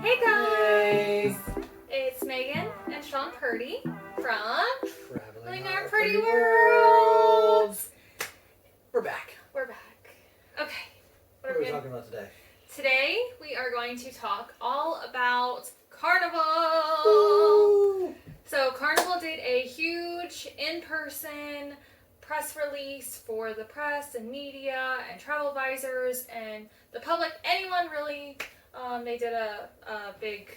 Hey guys! Hey. It's Megan and Sean Purdy from Traveling Our Our Purdy Purdy World. World. We're back. We're back. Okay. What are we talking about today? Today we are going to talk all about Carnival. Woo! So Carnival did a huge in-person press release for the press and media and travel advisors and the public, anyone really. They did a big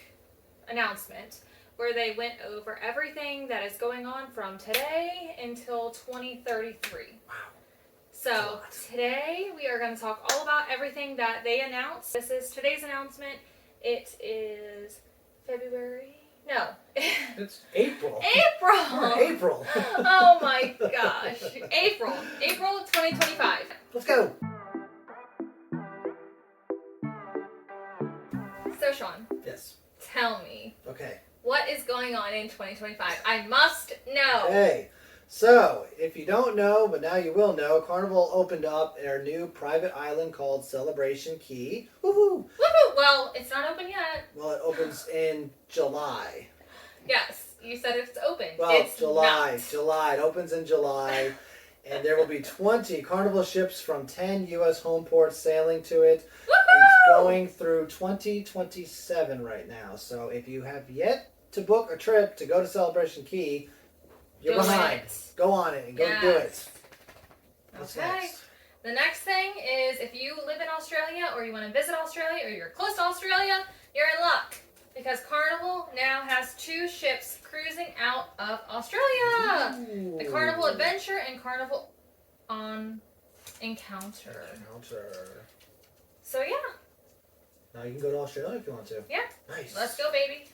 announcement where they went over everything that is going on from today until 2033. Wow. So today we are going to talk all about everything that they announced. This is today's announcement. It is February. No. It's April. April. We're in April. Oh my gosh. April 2025. Let's go. So Sean, Yes. tell me, Okay. what is going on in 2025? I must know. Okay. So, if you don't know, but now you will know, Carnival opened up their new private island called Celebration Key. Woohoo! Woohoo! Well, it's not open yet. Well, it opens in July. Yes, you said it's open. Well, it's July. not. July. It opens in July. And there will be 20 Carnival ships from 10 U.S. home ports sailing to it. Woohoo! It's going through 2027 right now. So if you have yet to book a trip to go to Celebration Key, you're Do behind. it. Go on it and go Yes. do it. What's Okay. next? The next thing is if you live in Australia or you want to visit Australia or you're close to Australia, you're in luck. Because Carnival now has 2 ships cruising out of Australia. Ooh. The Carnival Adventure and Carnival on Encounter. Encounter. So yeah, Now you can go to Australia if you want to. Yeah. Nice. let's go, baby.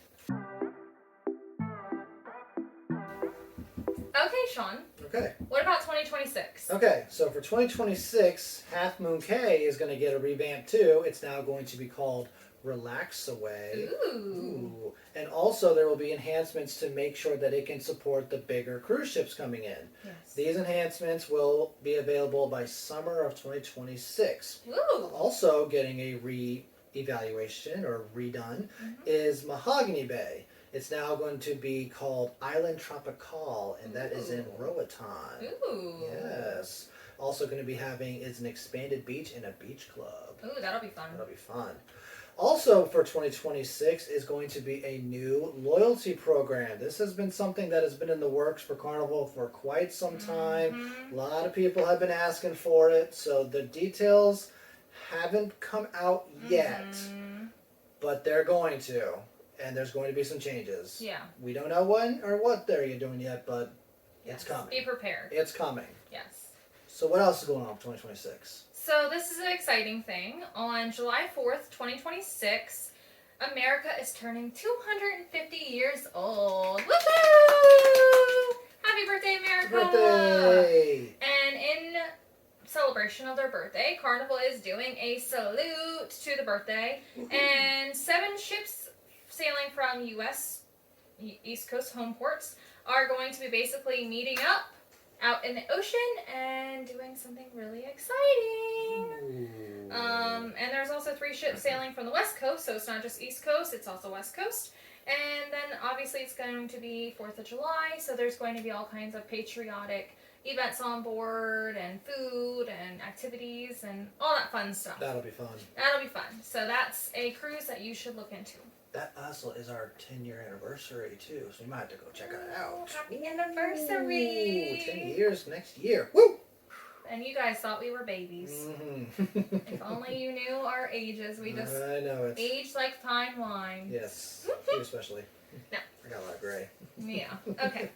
Okay, Sean. Okay. What about 2026? Okay, so for 2026, Half Moon Cay is going to get a revamp too. It's now going to be called Relax Away. Ooh. Ooh. And also there will be enhancements to make sure that it can support the bigger cruise ships coming in. Yes. These enhancements will be available by summer of 2026. Ooh. Also getting a re-evaluation or redone is Mahogany Bay. It's now going to be called Island Tropical, and that is in Ooh. Roatan. Ooh. Yes. Also going to be having is an expanded beach and a beach club. Ooh, that'll be fun. That'll be fun. Also for 2026 is going to be a new loyalty program. This has been something that has been in the works for Carnival for quite some time. Mhm. A lot of people have been asking for it, so the details haven't come out yet, Mhm. but they're going to, and there's going to be some changes. Yeah. We don't know when or what they're doing yet, but Yes. it's coming. Be prepared. It's coming. Yes. So what else is going on for 2026? So this is an exciting thing. On July 4th, 2026, America is turning 250 years old. Woohoo! Happy birthday, America! Birthday! And in celebration of their birthday, Carnival is doing a salute to the birthday. And 7 ships sailing from U.S. East Coast home ports are going to be basically meeting up out in the ocean and doing something really exciting. Ooh. And there's also 3 ships sailing from the West Coast, so it's not just East Coast, it's also West Coast. And then obviously it's going to be 4th of July, so there's going to be all kinds of patriotic events on board and food and activities and all that fun stuff. That'll be fun. That'll be fun. So that's a cruise that you should look into. That also is our 10-year anniversary too, so you might have to go check it Oh, out. happy anniversary! Ooh, 10 years next year. Woo! And you guys thought we were babies. Mm-hmm. If only you knew our ages. We just I know it. age like fine wine. Yes, you especially. No. I got a lot of gray. Yeah. Okay.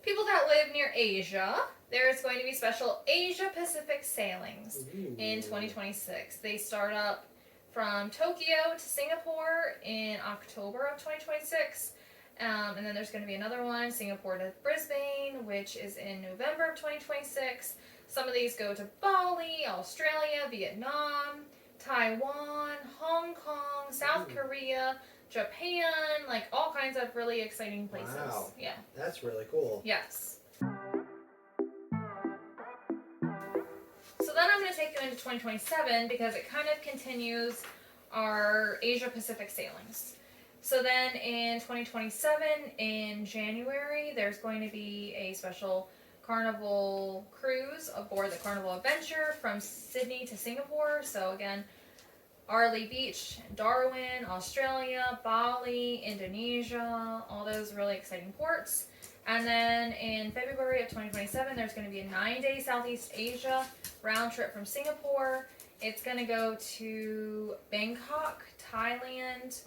People that live near Asia, there is going to be special Asia Pacific sailings in 2026. They start up from Tokyo to Singapore in October of 2026. And then there's going to be another one, Singapore to Brisbane, which is in November of 2026. Some of these go to Bali, Australia, Vietnam, Taiwan, Hong Kong, South Korea, Japan, like all kinds of really exciting places. Wow. Yeah. That's really cool. Yes. So then I'm going to take you into 2027 because it kind of continues are Asia Pacific sailings. So then in 2027, in January, there's going to be a special Carnival cruise aboard the Carnival Adventure from Sydney to Singapore. So again, Arley Beach, Darwin, Australia, Bali, Indonesia, all those really exciting ports. And then in February of 2027, there's going to be a 9-day Southeast Asia round trip from Singapore. It's going to go to Bangkok, Thailand,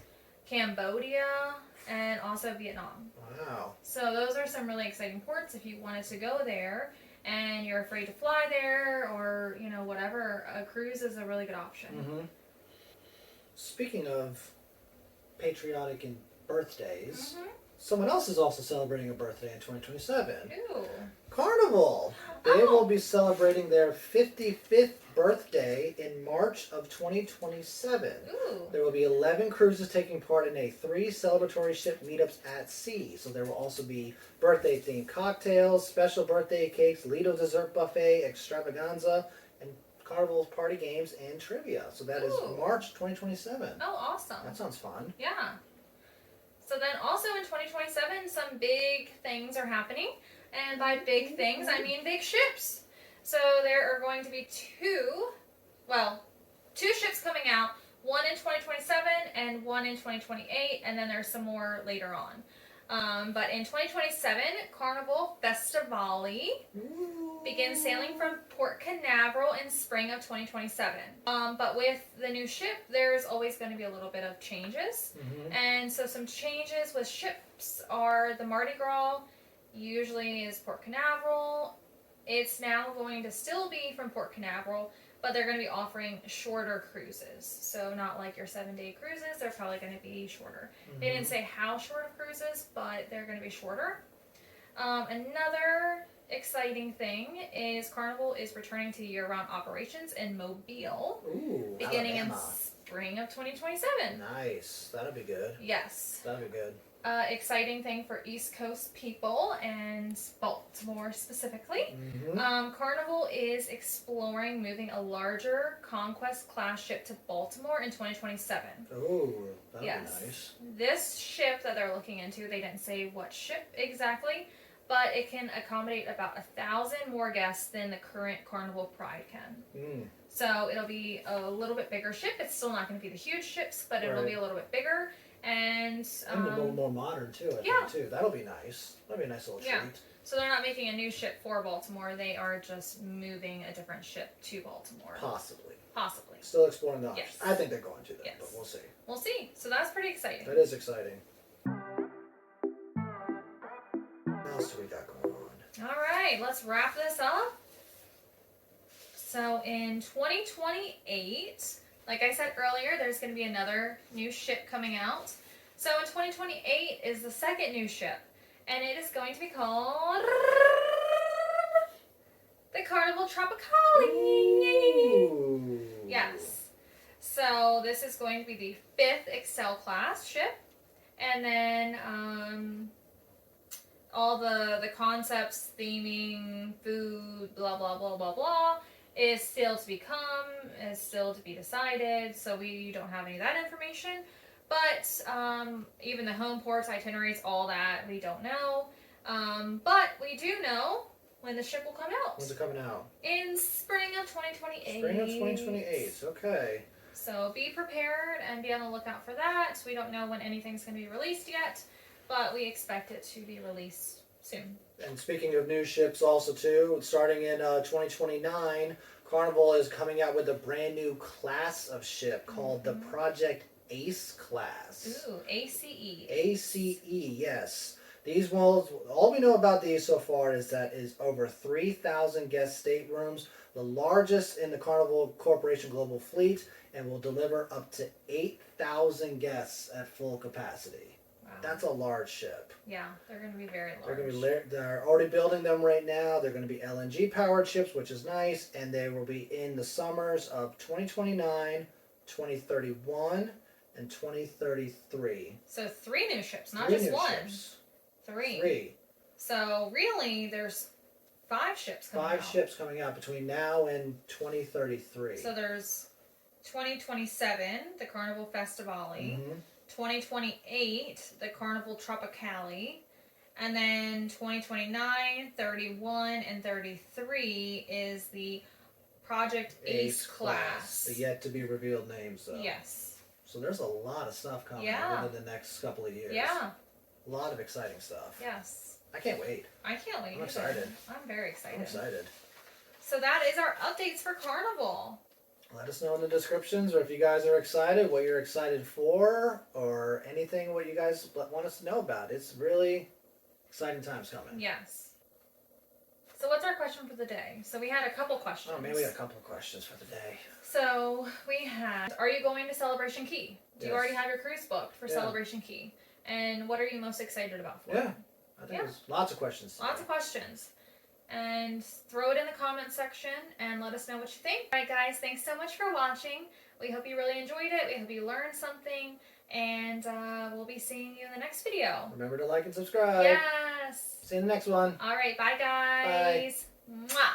Cambodia, and also Vietnam. Wow. So those are some really exciting ports if you wanted to go there and you're afraid to fly there or, you know, whatever. A cruise is a really good option. Mm-hmm. Speaking of patriotic and birthdays, someone else is also celebrating a birthday in 2027. Ooh. Carnival. They will be celebrating their 55th birthday in March of 2027. Ooh. There will be 11 cruises taking part in 3 celebratory ship meetups at sea. So there will also be birthday-themed cocktails, special birthday cakes, Lido dessert buffet, extravaganza, and Carnival's party games and trivia. So that is March 2027. Oh, awesome. That sounds fun. Yeah. So then also in 2027, some big things are happening. And by big things, I mean big ships. So there are going to be 2 ships coming out, one in 2027 and one in 2028, and then there's some more later on. But in 2027, Carnival Festivali begins sailing from Port Canaveral in spring of 2027. But with the new ship, there's always going to be a little bit of changes. And so some changes with ships are the Mardi Gras usually is Port Canaveral. It's now going to still be from Port Canaveral, but they're going to be offering shorter cruises. So not like your 7-day cruises, they're probably going to be shorter. They didn't say how short of cruises, but they're going to be shorter. Another exciting thing is Carnival is returning to year-round operations in Mobile, beginning in spring of 2027. Nice. That'll be good. Yes. That'll be good. Exciting thing for East Coast people and Baltimore specifically. Carnival is exploring moving a larger Conquest class ship to Baltimore in 2027. Oh, that'd be nice. This ship that they're looking into, they didn't say what ship exactly, but it can accommodate about 1,000 more guests than the current Carnival Pride can. So it'll be a little bit bigger ship. It's still not going to be the huge ships, but it'll be a little bit bigger. And a little more modern too, I think too. That'll be nice. That'll be a nice little treat. So they're not making a new ship for Baltimore. They are just moving a different ship to Baltimore. Possibly. Still exploring the options. I think they're going to though, but we'll see. We'll see. So that's pretty exciting. That is exciting. What else do we got going on? All right, let's wrap this up. So in 2028, like I said earlier, there's going to be another new ship coming out. So in 2028 is the second new ship, and it is going to be called the Carnival Tropicali. Ooh. Yes. So this is going to be the 5th Excel class ship, and then all the concepts, theming, food, blah blah blah blah blah, is still to become, is still to be decided, so we don't have any of that information. But even the home ports, itineraries, all that, we don't know. But we do know when the ship will come out. When's it coming out? In spring of 2028. Spring of 2028, okay. So be prepared and be on the lookout for that. We don't know when anything's going to be released yet, but we expect it to be released soon. And speaking of new ships also too, starting in 2029, Carnival is coming out with a brand new class of ship called the Project Ace class. Ooh, ACE. ACE, yes. These will, all we know about these so far is that is over 3,000 guest staterooms, the largest in the Carnival Corporation global fleet, and will deliver up to 8,000 guests at full capacity. Wow. That's a large ship. Yeah, they're going to be very large. They're already building them right now. They're going to be LNG powered ships, which is nice, and they will be in the summers of 2029, 2031, and 2033. So 3 new ships, not just one. Ships. 3. So really, there's 5 ships coming out. 5 ships coming out between now and 2033. So there's 2027, the Carnival Festivale. Mhm. 2028, the Carnival Tropicale. And then 2029, 31, and 33 is the Project Ace class. The yet to be revealed names, though. Yes. So there's a lot of stuff coming Yeah. within the next couple of years. Yeah. A lot of exciting stuff. Yes. I can't wait. I can't wait. I'm either. excited. I'm very excited. I'm excited. So that is our updates for Carnival. Let us know in the descriptions, or if you guys are excited, what you're excited for, or anything what you guys want us to know about. It's really exciting times coming. Yes. So what's our question for the day? So we had a couple questions. Oh man, we got a couple of questions for the day. So we had, are you going to Celebration Key? Do you Yes. already have your cruise booked for Yeah. Celebration Key? And what are you most excited about for Yeah. it? I think there's lots of questions. Lots of questions. And throw it in the comments section and let us know what you think. Alright guys, thanks so much for watching. We hope you really enjoyed it. We hope you learned something. And we'll be seeing you in the next video. Remember to like and subscribe. Yes. See you in the next one. Alright, bye guys. Mwah.